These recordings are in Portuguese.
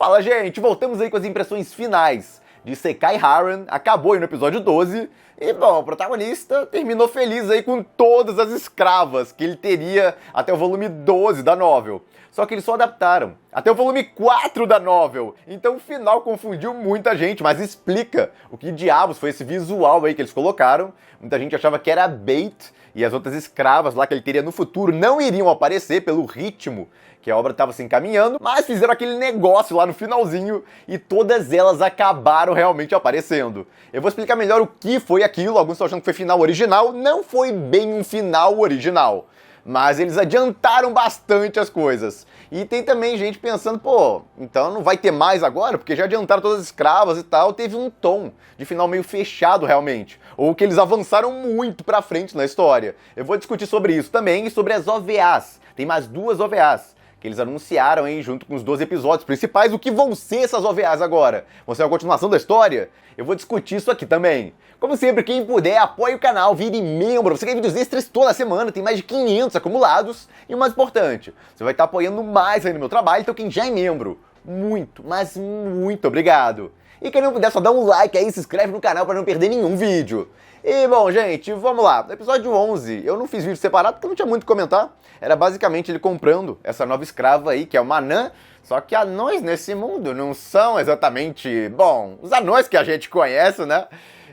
Fala, gente, voltamos aí com as impressões finais de Sekai Harem. Acabou aí no episódio 12 e, bom, o protagonista terminou feliz aí com todas as escravas que ele teria até o volume 12 da novel. Só que eles só adaptaram até o volume 4 da novel. Então o final confundiu muita gente, mas explica o que diabos foi esse visual aí que eles colocaram. Muita gente achava que era bait e as outras escravas lá que ele teria no futuro não iriam aparecer pelo ritmo que a obra estava se encaminhando, mas fizeram aquele negócio lá no finalzinho e todas elas acabaram realmente aparecendo. Eu vou explicar melhor o que foi aquilo. Alguns estão achando que foi final original. Não foi bem um final original, mas eles adiantaram bastante as coisas. E tem também gente pensando, pô, então não vai ter mais agora? Porque já adiantaram todas as escravas e tal. Teve um tom de final meio fechado realmente. Ou que eles avançaram muito pra frente na história. Eu vou discutir sobre isso também e sobre as OVAs. Tem mais 2 OVAs que eles anunciaram aí junto com os 12 episódios principais. O que vão ser essas OVAs agora? Vão ser uma continuação da história? Eu vou discutir isso aqui também. Como sempre, quem puder, apoie o canal, vire membro. Você quer vídeos extras toda semana, tem mais de 500 acumulados. E o mais importante, você vai estar apoiando mais aí no meu trabalho, então quem já é membro, muito, mas muito obrigado. E quem não puder, só dá um like aí, se inscreve no canal para não perder nenhum vídeo. E bom, gente, vamos lá. No episódio 11, eu não fiz vídeo separado porque não tinha muito o que comentar. Era basicamente ele comprando essa nova escrava aí, que é uma anã. Só que anões nesse mundo não são exatamente, bom, os anões que a gente conhece, né?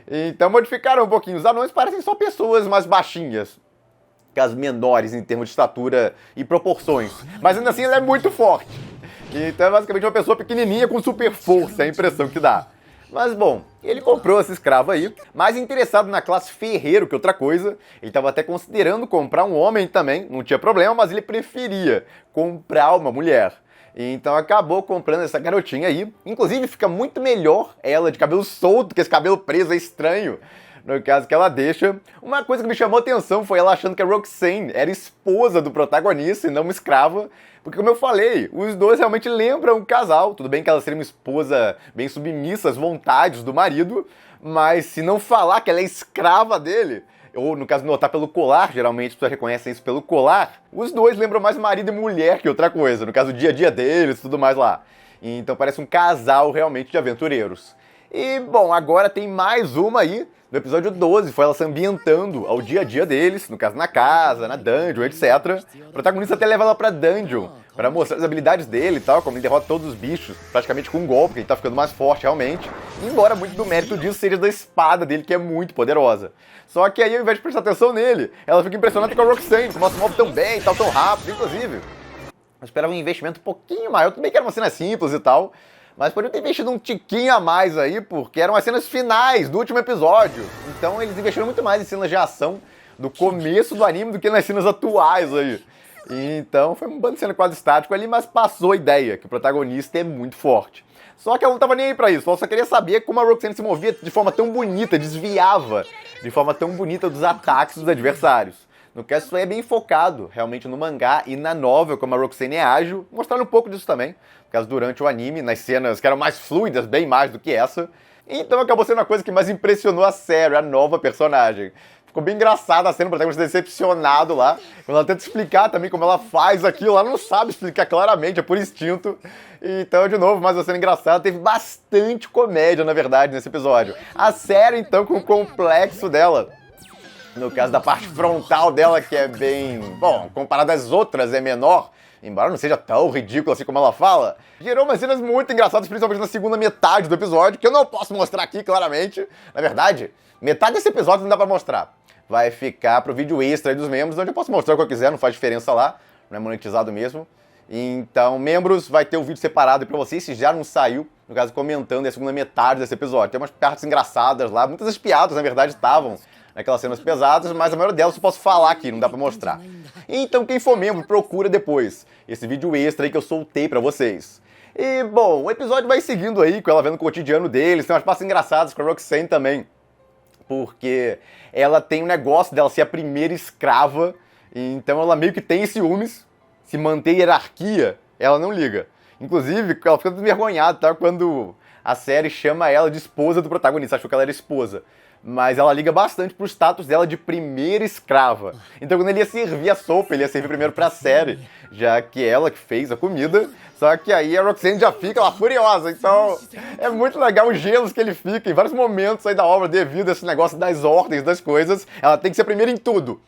Então modificaram um pouquinho. Os anões parecem só pessoas mais baixinhas que as menores em termos de estatura e proporções. Mas ainda assim ela é muito forte. Então é basicamente uma pessoa pequenininha com super força, é a impressão que dá. Mas bom, ele comprou essa escrava aí, mais interessado na classe ferreiro que outra coisa. Ele estava até considerando comprar um homem também, não tinha problema, mas ele preferia comprar uma mulher. Então acabou comprando essa garotinha aí. Inclusive fica muito melhor ela de cabelo solto, que esse cabelo preso é estranho, no caso que ela deixa. Uma coisa que me chamou a atenção foi ela achando que a Roxane era esposa do protagonista e não uma escrava. Porque, como eu falei, os dois realmente lembram um casal. Tudo bem que ela seria uma esposa bem submissa às vontades do marido, mas se não falar que ela é escrava dele, ou no caso notar pelo colar, geralmente as pessoas reconhecem isso pelo colar, os dois lembram mais marido e mulher que outra coisa, no caso o dia a dia deles e tudo mais lá. Então parece um casal realmente de aventureiros. E bom, agora tem mais uma aí. No episódio 12 foi ela se ambientando ao dia a dia deles, no caso na casa, na dungeon, etc. O protagonista até leva ela pra dungeon, pra mostrar as habilidades dele e tal, como ele derrota todos os bichos, praticamente com um golpe, que ele tá ficando mais forte realmente. Embora muito do mérito disso seja da espada dele, que é muito poderosa. Só que aí, ao invés de prestar atenção nele, ela fica impressionada com a Roxane, como ela se move tão bem e tal, tão rápido, inclusive. Eu esperava um investimento um pouquinho maior, tudo bem que era uma cena simples e tal, mas poderiam ter investido um tiquinho a mais aí, porque eram as cenas finais do último episódio. Então eles investiram muito mais em cenas de ação do começo do anime do que nas cenas atuais aí. Então foi um bando de cena quase estático ali, mas passou a ideia que o protagonista é muito forte. Só que ela não tava nem aí pra isso, ela só queria saber como a Roxane se movia de forma tão bonita, desviava de forma tão bonita dos ataques dos adversários. No caso, isso aí é bem focado realmente no mangá e na novel, como a Roxane é ágil. Mostraram um pouco disso também, no caso durante o anime, nas cenas que eram mais fluidas, bem mais do que essa. Então acabou sendo a coisa que mais impressionou a série, a nova personagem. Ficou bem engraçada a cena, o protagonista decepcionado lá. Quando ela tenta explicar também como ela faz aquilo, ela não sabe explicar claramente, é por instinto. Então, de novo, mais uma cena engraçada. Teve bastante comédia, na verdade, nesse episódio. A série, então, com o complexo dela, no caso da parte frontal dela, que é bem, bom, comparada às outras, é menor, embora não seja tão ridículo assim como ela fala, gerou umas cenas muito engraçadas, principalmente na segunda metade do episódio, que eu não posso mostrar aqui, claramente. Na verdade, metade desse episódio não dá pra mostrar. Vai ficar pro vídeo extra aí dos membros, onde eu posso mostrar o que eu quiser, não faz diferença lá, não é monetizado mesmo. Então, membros, vai ter um vídeo separado aí pra vocês, se já não saiu, no caso, comentando a segunda metade desse episódio. Tem umas partes engraçadas lá, muitas das piadas, na verdade, estavam naquelas cenas pesadas, mas a maioria delas eu posso falar aqui, não dá pra mostrar. Então, quem for membro, procura depois esse vídeo extra aí que eu soltei pra vocês. E, bom, o episódio vai seguindo aí, com ela vendo o cotidiano deles, tem umas partes engraçadas com a Roxane também, porque ela tem um negócio dela ser a primeira escrava, então ela meio que tem ciúmes, se manter hierarquia, ela não liga. Inclusive, ela fica desvergonhada, tá? Quando a série chama ela de esposa do protagonista, achou que ela era esposa. mas ela liga bastante pro status dela de primeira escrava. Então quando ele ia servir a sopa, ele ia servir primeiro pra série, já que ela que fez a comida. Só que aí a Roxane já fica lá furiosa, então é muito legal os gelos que ele fica em vários momentos aí da obra devido a esse negócio das ordens, das coisas. Ela tem que ser a primeira em tudo.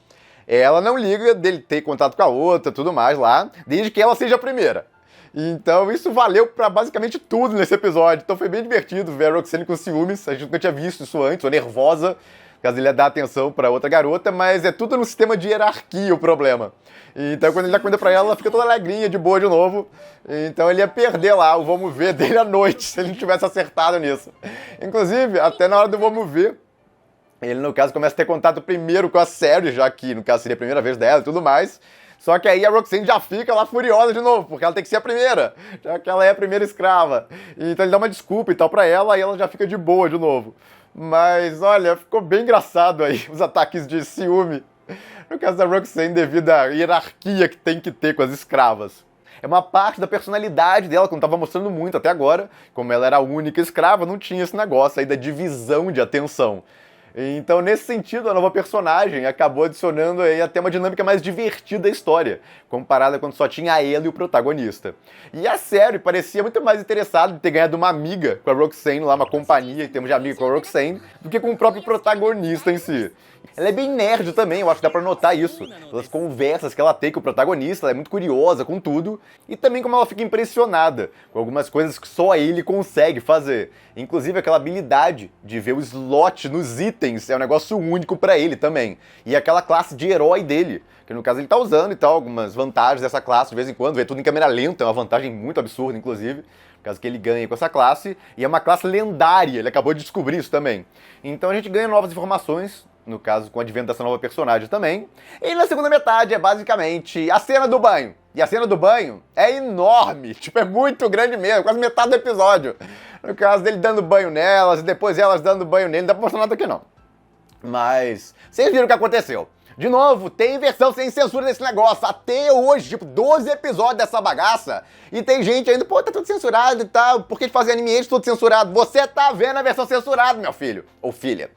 Ela não liga dele ter contato com a outra, tudo mais lá, desde que ela seja a primeira. Então isso valeu pra basicamente tudo nesse episódio. Então foi bem divertido ver a Roxane com ciúmes. A gente nunca tinha visto isso antes, ou nervosa, caso ele ia dar atenção pra outra garota, mas é tudo no sistema de hierarquia o problema. Então quando ele dá comida pra ela, ela fica toda alegrinha, de boa de novo. Então ele ia perder lá o vamos ver dele à noite, se ele não tivesse acertado nisso. Inclusive, até na hora do vamos ver, ele no caso começa a ter contato primeiro com a série, já que no caso seria a primeira vez dela e tudo mais. Só que aí a Roxane já fica lá furiosa de novo, porque ela tem que ser a primeira, já que ela é a primeira escrava. Então ele dá uma desculpa e tal pra ela, e ela já fica de boa de novo. Mas olha, ficou bem engraçado aí os ataques de ciúme, no caso da Roxane, devido à hierarquia que tem que ter com as escravas. É uma parte da personalidade dela, que não estava mostrando muito até agora. Como ela era a única escrava, não tinha esse negócio aí da divisão de atenção. Então, nesse sentido, a nova personagem acabou adicionando aí até uma dinâmica mais divertida à história, comparada quando só tinha ela e o protagonista. E a série parecia muito mais interessada em ter ganhado uma amiga com a Roxane, lá uma companhia em termos de amiga com a Roxane, do que com o próprio protagonista em si. Ela é bem nerd também, eu acho que dá pra notar isso, pelas conversas que ela tem com o protagonista, ela é muito curiosa com tudo, e também como ela fica impressionada com algumas coisas que só ele consegue fazer. Inclusive aquela habilidade de ver o slot nos itens é um negócio único pra ele também. E aquela classe de herói dele, que no caso ele tá usando e tal, algumas vantagens dessa classe de vez em quando, ver tudo em câmera lenta, é uma vantagem muito absurda, inclusive, por causa que ele ganha com essa classe, e é uma classe lendária, ele acabou de descobrir isso também. Então a gente ganha novas informações, no caso com o advento dessa nova personagem também. E na segunda metade é basicamente a cena do banho. E a cena do banho é enorme, tipo, é muito grande mesmo, quase metade do episódio. No caso dele dando banho nelas e depois elas dando banho nele, não dá pra mostrar nada aqui não. Mas vocês viram o que aconteceu. De novo, tem versão sem censura nesse negócio, até hoje, tipo, 12 episódios dessa bagaça, e tem gente ainda, pô, tá tudo censurado e tal, por que fazer anime tudo censurado? Você tá vendo a versão censurada, meu filho, ou filha.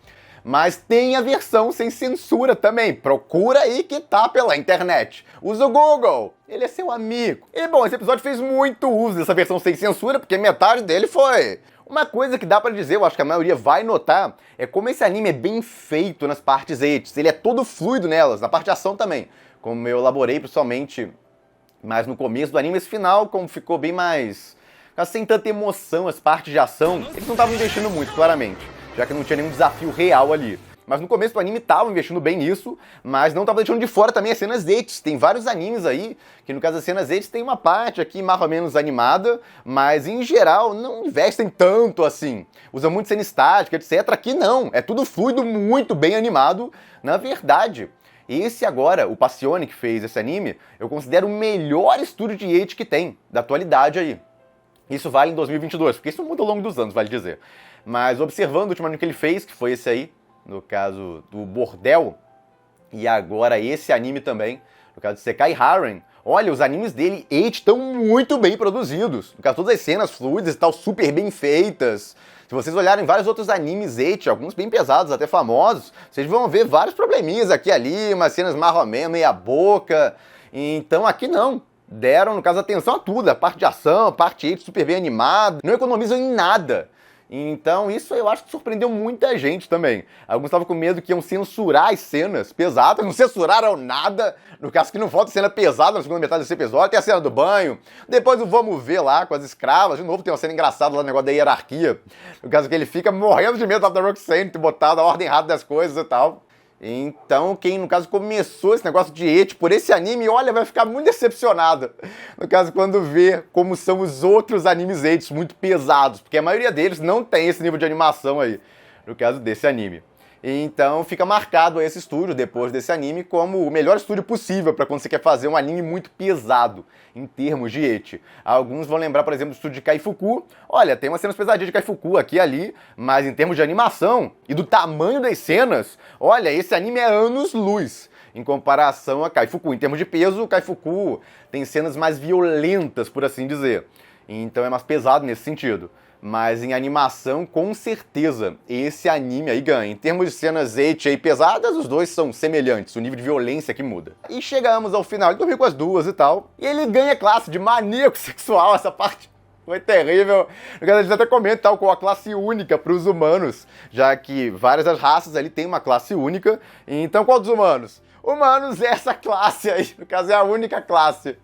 Mas tem a versão sem censura também, procura aí que tá pela internet. Usa o Google, ele é seu amigo. E bom, esse episódio fez muito uso dessa versão sem censura, porque metade dele foi... Uma coisa que dá pra dizer, eu acho que a maioria vai notar, é como esse anime é bem feito nas partes edits. Ele é todo fluido nelas, na parte de ação também. Como eu elaborei, principalmente, mais no começo do anime, esse final, como ficou bem mais... sem tanta emoção, as partes de ação, eles não estavam investindo muito, claramente, já que não tinha nenhum desafio real ali. Mas no começo do anime estavam investindo bem nisso, mas não estavam deixando de fora também as cenas edits. Tem vários animes aí, que no caso das cenas edits tem uma parte aqui mais ou menos animada, mas em geral não investem tanto assim. Usam muito cena estática, etc. Aqui não, é tudo fluido, muito bem animado. Na verdade, esse agora, o Passione que fez esse anime, eu considero o melhor estúdio de edit que tem, da atualidade aí. Isso vale em 2022, porque isso muda ao longo dos anos, vale dizer. Mas observando o último anime que ele fez, que foi esse aí, no caso do Bordel, e agora esse anime também, no caso de Sekai Harem, olha, os animes dele estão muito bem produzidos. No caso, todas as cenas fluidas e tal, super bem feitas. Se vocês olharem vários outros animes alguns bem pesados, até famosos, vocês vão ver vários probleminhas aqui e ali, umas cenas marromé, meia boca. Então aqui não. Deram, no caso, atenção a tudo, a parte de ação, a parte super bem animada, não economizam em nada. Então isso eu acho que surpreendeu muita gente também. Alguns estavam com medo que iam censurar as cenas pesadas, não censuraram nada. No caso que não falta cena pesada na segunda metade desse episódio, tem a cena do banho, depois o vamos ver lá com as escravas, de novo tem uma cena engraçada lá no negócio da hierarquia. No caso que ele fica morrendo de medo da Roxane ter botado a ordem errada das coisas e tal. Então, quem, no caso, começou esse negócio de eti por esse anime, olha, vai ficar muito decepcionado. No caso, quando vê como são os outros animes etis muito pesados, porque a maioria deles não tem esse nível de animação aí, no caso desse anime. Então, fica marcado esse estúdio, depois desse anime, como o melhor estúdio possível para quando você quer fazer um anime muito pesado, em termos de eti. Alguns vão lembrar, por exemplo, do estúdio de Kaifuku. Olha, tem umas cenas pesadinhas de Kaifuku aqui e ali, mas em termos de animação e do tamanho das cenas, olha, esse anime é anos-luz em comparação a Kaifuku. Em termos de peso, o Kaifuku tem cenas mais violentas, por assim dizer. Então é mais pesado nesse sentido. Mas em animação, com certeza, esse anime aí ganha. Em termos de cenas ecchi aí pesadas, os dois são semelhantes, o nível de violência que muda. E chegamos ao final, ele dormiu com as duas e tal, e ele ganha classe de maníaco sexual, essa parte foi terrível. Eles até comentam com a classe única para os humanos, já que várias das raças ali têm uma classe única. Então, qual dos humanos? Humanos é essa classe aí, no caso é a única classe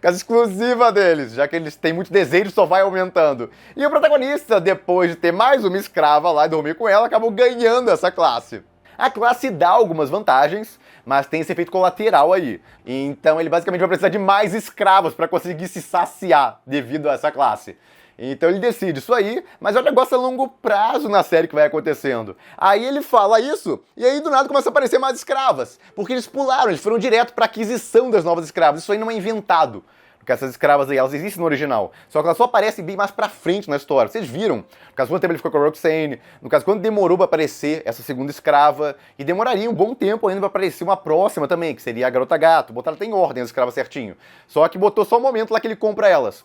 exclusiva deles, já que eles têm muito desejo, só vai aumentando. E o protagonista, depois de ter mais uma escrava lá e dormir com ela, acabou ganhando essa classe. A classe dá algumas vantagens, mas tem esse efeito colateral aí. Então ele basicamente vai precisar de mais escravos para conseguir se saciar devido a essa classe. Então ele decide isso aí, mas é um negócio a longo prazo na série que vai acontecendo. Aí ele fala isso, e aí do nada começa a aparecer mais escravas. Porque eles pularam, eles foram direto para aquisição das novas escravas. Isso aí não é inventado. Porque essas escravas aí, elas existem no original. Só que elas só aparecem bem mais pra frente na história. Vocês viram? No caso, quanto tempo ele ficou com a Roxane. No caso, quanto demorou pra aparecer essa segunda escrava. E demoraria um bom tempo ainda pra aparecer uma próxima também, que seria a Garota Gato. Botaram até em ordem as escravas certinho. Só que botou só o momento lá que ele compra elas.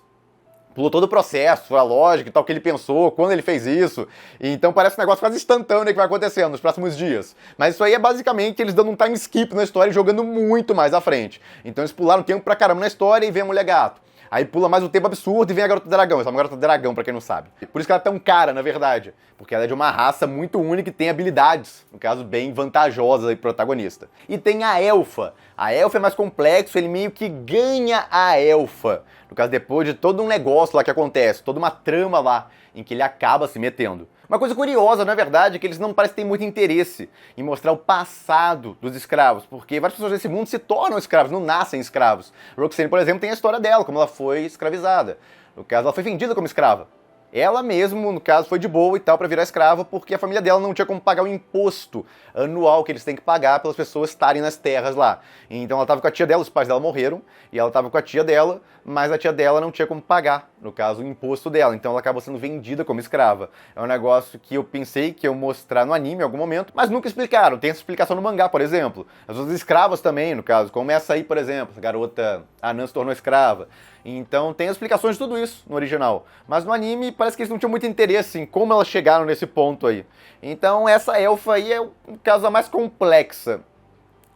Pulou todo o processo, a lógica e tal, o que ele pensou, quando ele fez isso. Então parece um negócio quase instantâneo que vai acontecendo nos próximos dias. Mas isso aí é basicamente eles dando um time skip na história e jogando muito mais à frente. Então eles pularam tempo pra caramba na história e vem a Mulher Gato. Aí pula mais um tempo absurdo e vem a Garota Dragão. Essa é uma Garota Dragão, pra quem não sabe. Por isso que ela é tão cara, na verdade. Porque ela é de uma raça muito única e tem habilidades, no caso, bem vantajosas aí pro protagonista. E tem a Elfa. A Elfa é mais complexo, ele meio que ganha a Elfa. No caso, depois de todo um negócio lá que acontece, toda uma trama lá, em que ele acaba se metendo. Uma coisa curiosa, na verdade, é que eles não parecem ter muito interesse em mostrar o passado dos escravos, porque várias pessoas desse mundo se tornam escravos, não nascem escravos. Roxane, por exemplo, tem a história dela, como ela foi escravizada. No caso, ela foi vendida como escrava. Ela mesmo, no caso, foi de boa e tal pra virar escrava porque a família dela não tinha como pagar o imposto anual que eles têm que pagar pelas pessoas estarem nas terras lá. Então ela tava com a tia dela, os pais dela morreram, e ela tava com a tia dela, mas a tia dela não tinha como pagar, no caso, o imposto dela. Então ela acabou sendo vendida como escrava. É um negócio que eu pensei que ia mostrar no anime em algum momento, mas nunca explicaram. Tem essa explicação no mangá, por exemplo. As outras escravas também, no caso, como essa aí, por exemplo, a garota Anã se tornou escrava. Então tem explicações de tudo isso no original. Mas no anime parece que eles não tinham muito interesse em como elas chegaram nesse ponto aí. Então essa elfa aí é o caso a mais complexa,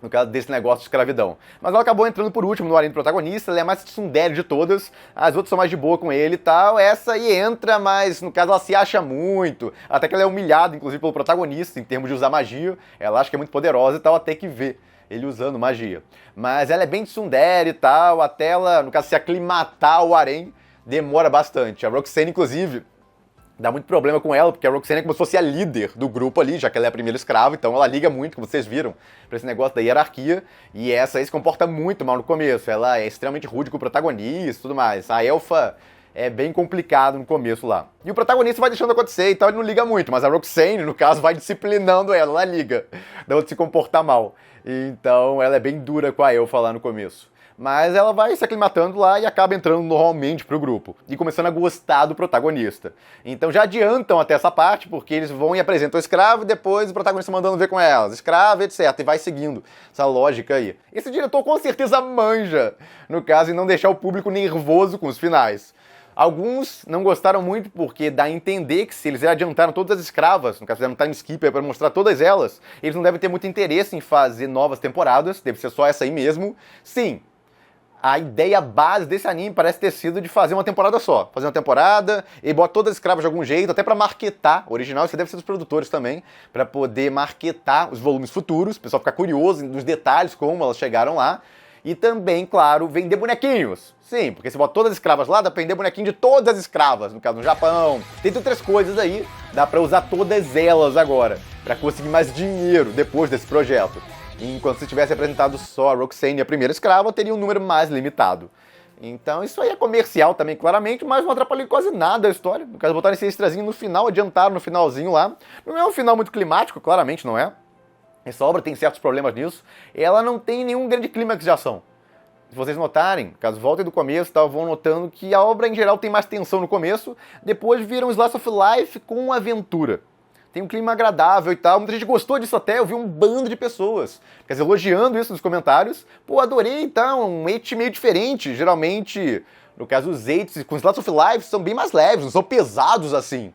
no caso desse negócio de escravidão. Mas ela acabou entrando por último no anime protagonista, ela é a mais tsundere de todas, as outras são mais de boa com ele e tal. Essa aí entra, mas no caso ela se acha muito, até que ela é humilhada, inclusive, pelo protagonista, em termos de usar magia. Ela acha que é muito poderosa e tal, até que vê ele usando magia. Mas ela é bem tsundere e tal, até ela, no caso, se aclimatar ao harém, demora bastante. A Roxane, inclusive, dá muito problema com ela, porque a Roxane é como se fosse a líder do grupo ali, já que ela é a primeira escrava, então ela liga muito, como vocês viram, pra esse negócio da hierarquia, e essa aí se comporta muito mal no começo, ela é extremamente rude com o protagonista e tudo mais. A elfa é bem complicado no começo lá. E o protagonista vai deixando acontecer e tal, ele não liga muito, mas a Roxane, no caso, vai disciplinando ela liga, dá de se comportar mal. Então ela é bem dura com a elfa lá no começo. Mas ela vai se aclimatando lá e acaba entrando normalmente pro grupo. E começando a gostar do protagonista. Então já adiantam até essa parte, porque eles vão e apresentam o escravo e depois o protagonista mandando ver com elas. Escravo, etc. E vai seguindo essa lógica aí. Esse diretor com certeza manja, no caso, em não deixar o público nervoso com os finais. Alguns não gostaram muito porque dá a entender que se eles adiantaram todas as escravas, no caso fizeram um time skip para mostrar todas elas, eles não devem ter muito interesse em fazer novas temporadas, deve ser só essa aí mesmo. Sim, a ideia base desse anime parece ter sido de fazer uma temporada só. Fazer uma temporada e botar todas as escravas de algum jeito, até para marketar o original, isso deve ser dos produtores também, para poder marketar os volumes futuros, o pessoal ficar curioso nos detalhes como elas chegaram lá. E também, claro, vender bonequinhos. Sim, porque você bota todas as escravas lá, dá pra vender bonequinho de todas as escravas, no caso no Japão. Tem outras coisas aí, dá pra usar todas elas agora, pra conseguir mais dinheiro depois desse projeto. Enquanto se tivesse apresentado só a Roxane, a primeira escrava, teria um número mais limitado. Então isso aí é comercial também, claramente, mas não atrapalhou quase nada a história. No caso, botaram esse extrazinho no final, adiantaram no finalzinho lá. Não é um final muito climático, claramente não é. Essa obra tem certos problemas nisso. Ela não tem nenhum grande clímax de ação. Se vocês notarem, caso voltem do começo, vão notando que a obra em geral tem mais tensão no começo, depois vira um slice of life com aventura. Tem um clima agradável e tal. Muita gente gostou disso até, eu vi um bando de pessoas, quer dizer, elogiando isso nos comentários. Pô, adorei, então, um ecchi meio diferente. Geralmente, No caso, os Eights com Slice of Life são bem mais leves, não são pesados assim.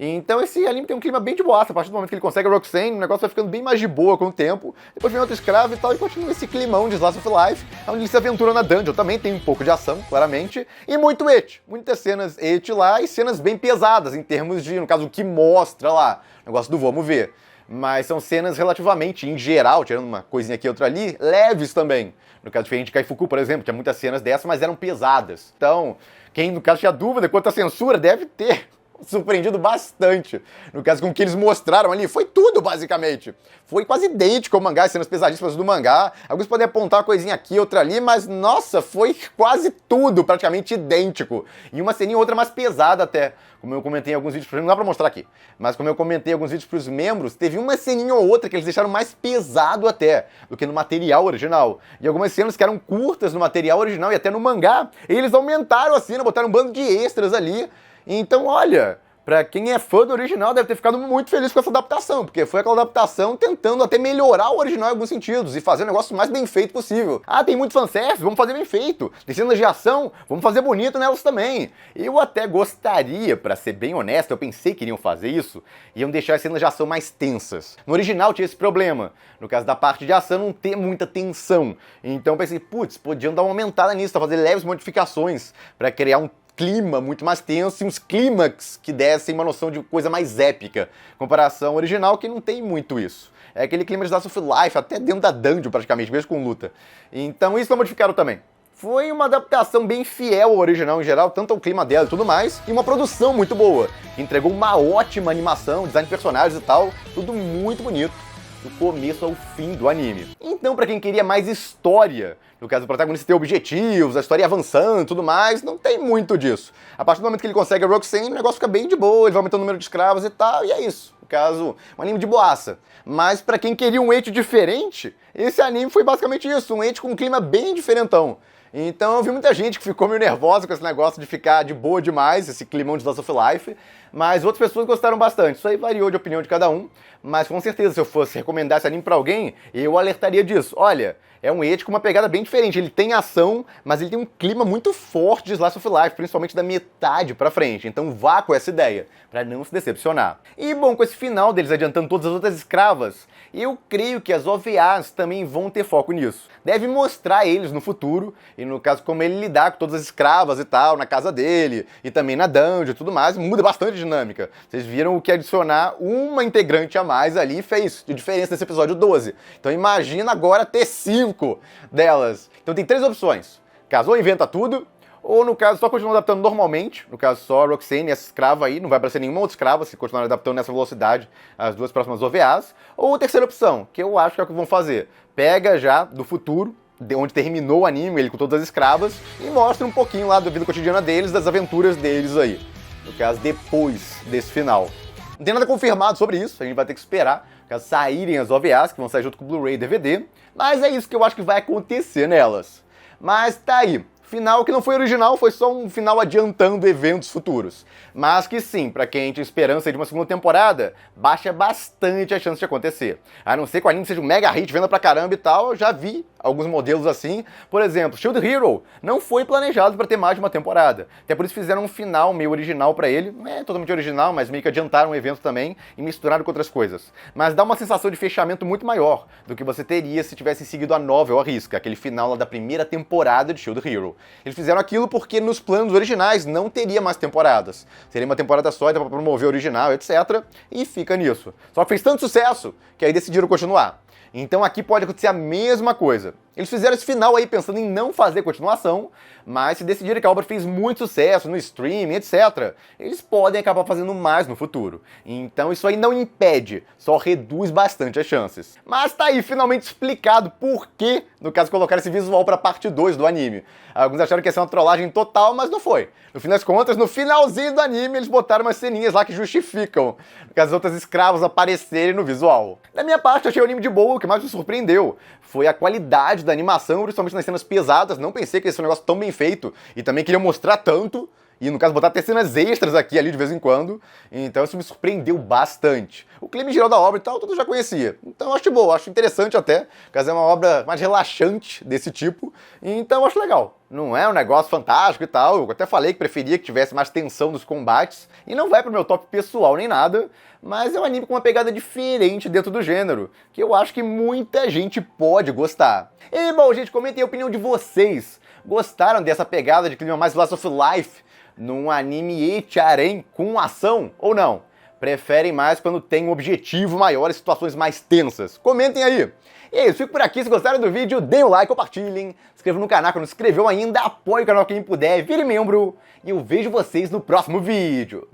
Então esse anime tem um clima bem de boaça. A partir do momento que ele consegue a Roxane, o negócio vai ficando bem mais de boa com o tempo. Depois vem outro escravo e tal, e continua esse climão de Slice of Life, onde ele se aventura na dungeon. Também tem um pouco de ação, claramente, e muito ecchi. Muitas cenas ecchi lá e cenas bem pesadas, em termos de, no caso, o que mostra lá. O negócio do vamos ver. Mas são cenas relativamente, em geral, tirando uma coisinha aqui e outra ali, leves também. No caso diferente de Kaifuku, por exemplo, tinha muitas cenas dessas, mas eram pesadas. Então, quem no caso tinha dúvida quanto à censura, deve ter surpreendido bastante. No caso, com o que eles mostraram ali, foi tudo, basicamente. Foi quase idêntico ao mangá, as cenas pesadíssimas do mangá. Alguns podem apontar uma coisinha aqui, outra ali, mas, nossa, foi quase tudo praticamente idêntico. E uma ceninha ou outra mais pesada até. Como eu comentei em alguns vídeos, não dá pra mostrar aqui, mas como eu comentei em alguns vídeos pros membros, teve uma ceninha ou outra que eles deixaram mais pesado até do que no material original. E algumas cenas que eram curtas no material original e até no mangá, eles aumentaram a cena, botaram um bando de extras ali. Então, olha, pra quem é fã do original deve ter ficado muito feliz com essa adaptação, porque foi aquela adaptação tentando até melhorar o original em alguns sentidos e fazer o negócio mais bem feito possível. Ah, tem muito fanservice, vamos fazer bem feito. Tem cenas de ação, vamos fazer bonito nelas também. Eu até gostaria, pra ser bem honesto, eu pensei que iriam fazer isso, iam deixar as cenas de ação mais tensas. No original tinha esse problema, no caso da parte de ação não ter muita tensão. Então eu pensei, putz, podiam dar uma aumentada nisso, fazer leves modificações pra criar um clima muito mais tenso e uns clímax que dessem uma noção de coisa mais épica. Comparação original que não tem muito isso. É aquele clima de Slice of Life, até dentro da dungeon praticamente, mesmo com luta. Então isso não modificaram também. Foi uma adaptação bem fiel ao original em geral, tanto ao clima dela e tudo mais, e uma produção muito boa, que entregou uma ótima animação, design de personagens e tal, tudo muito bonito, do começo ao fim do anime. Então, pra quem queria mais história, no caso do protagonista ter objetivos, a história avançando e tudo mais, não tem muito disso. A partir do momento que ele consegue a Roxane, o negócio fica bem de boa, ele vai aumentando o número de escravos e tal, e é isso. No caso, um anime de boaça. Mas pra quem queria um ecchi diferente, esse anime foi basicamente isso, um ecchi com um clima bem diferentão. Então eu vi muita gente que ficou meio nervosa com esse negócio de ficar de boa demais, esse climão de Slice of Life, mas outras pessoas gostaram bastante. Isso aí variou de opinião de cada um, mas com certeza se eu fosse recomendar esse anime pra alguém, eu alertaria disso. Olha, é um ecchi com uma pegada bem diferente, ele tem ação, mas ele tem um clima muito forte de Slice of Life, principalmente da metade pra frente, então vá com essa ideia, pra não se decepcionar. E bom, com esse final deles adiantando todas as outras escravas, eu creio que as OVAs também vão ter foco nisso. Deve mostrar eles no futuro, e no caso como ele lidar com todas as escravas e tal, na casa dele, e também na dungeon e tudo mais, muda bastante a dinâmica. Vocês viram o que adicionar uma integrante a mais ali fez de diferença nesse episódio 12. Então imagina agora ter 5 delas. Então tem 3 opções. Caso ou inventa tudo, ou no caso só continua adaptando normalmente, no caso só a Roxane e essa escrava aí, não vai aparecer nenhuma outra escrava se continuar adaptando nessa velocidade as duas próximas OVAs, ou a terceira opção, que eu acho que é o que vão fazer, pega já do futuro, de onde terminou o anime, ele com todas as escravas, e mostra um pouquinho lá da vida cotidiana deles, das aventuras deles aí, no caso depois desse final. Não tem nada confirmado sobre isso, a gente vai ter que esperar, caso saírem as OVAs, que vão sair junto com o Blu-ray e DVD, mas é isso que eu acho que vai acontecer nelas. Mas tá aí. Final que não foi original, foi só um final adiantando eventos futuros. Mas que sim, pra quem tinha esperança de uma segunda temporada, baixa bastante a chance de acontecer. A não ser que o anime seja um mega hit, venda pra caramba e tal, eu já vi alguns modelos assim. Por exemplo, Shield Hero não foi planejado pra ter mais de uma temporada. Até por isso fizeram um final meio original pra ele. Não é totalmente original, mas meio que adiantaram o evento também e misturaram com outras coisas. Mas dá uma sensação de fechamento muito maior do que você teria se tivesse seguido a novel à risca, aquele final lá da primeira temporada de Shield Hero. Eles fizeram aquilo porque nos planos originais não teria mais temporadas. Seria uma temporada só, para promover o original, etc. E fica nisso. Só que fez tanto sucesso que aí decidiram continuar. Então aqui pode acontecer a mesma coisa. Eles fizeram esse final aí pensando em não fazer continuação, mas se decidirem que a obra fez muito sucesso no streaming, etc., eles podem acabar fazendo mais no futuro. Então isso aí não impede, só reduz bastante as chances. Mas tá aí finalmente explicado por que, no caso, colocar esse visual pra parte 2 do anime. Alguns acharam que ia ser uma trollagem total, mas não foi. No fim das contas, no finalzinho do anime, eles botaram umas ceninhas lá que justificam que as outras escravas aparecerem no visual. Da minha parte, eu achei o anime de boa, o que mais me surpreendeu foi a qualidade da animação, principalmente nas cenas pesadas. Não pensei que esse fosse um negócio tão bem feito e também queria mostrar tanto. e no caso botar até cenas extras aqui ali de vez em quando, então isso me surpreendeu bastante. O clima geral da obra e tal, tudo eu já conhecia, então eu acho boa, acho interessante até, caso é uma obra mais relaxante desse tipo, então eu acho legal. Não é um negócio fantástico e tal, eu até falei que preferia que tivesse mais tensão nos combates, e não vai pro meu top pessoal nem nada, mas é um anime com uma pegada diferente dentro do gênero, que eu acho que muita gente pode gostar. E bom, gente, comentem a opinião de vocês. Gostaram dessa pegada de clima mais Slice of Life num anime echarem com ação ou não? Preferem mais quando tem um objetivo maior e situações mais tensas? Comentem aí! E é isso, fico por aqui. Se gostaram do vídeo, deem o like, compartilhem, se inscrevam no canal que não se inscreveu ainda, apoie o canal quem puder, vire membro, e eu vejo vocês no próximo vídeo.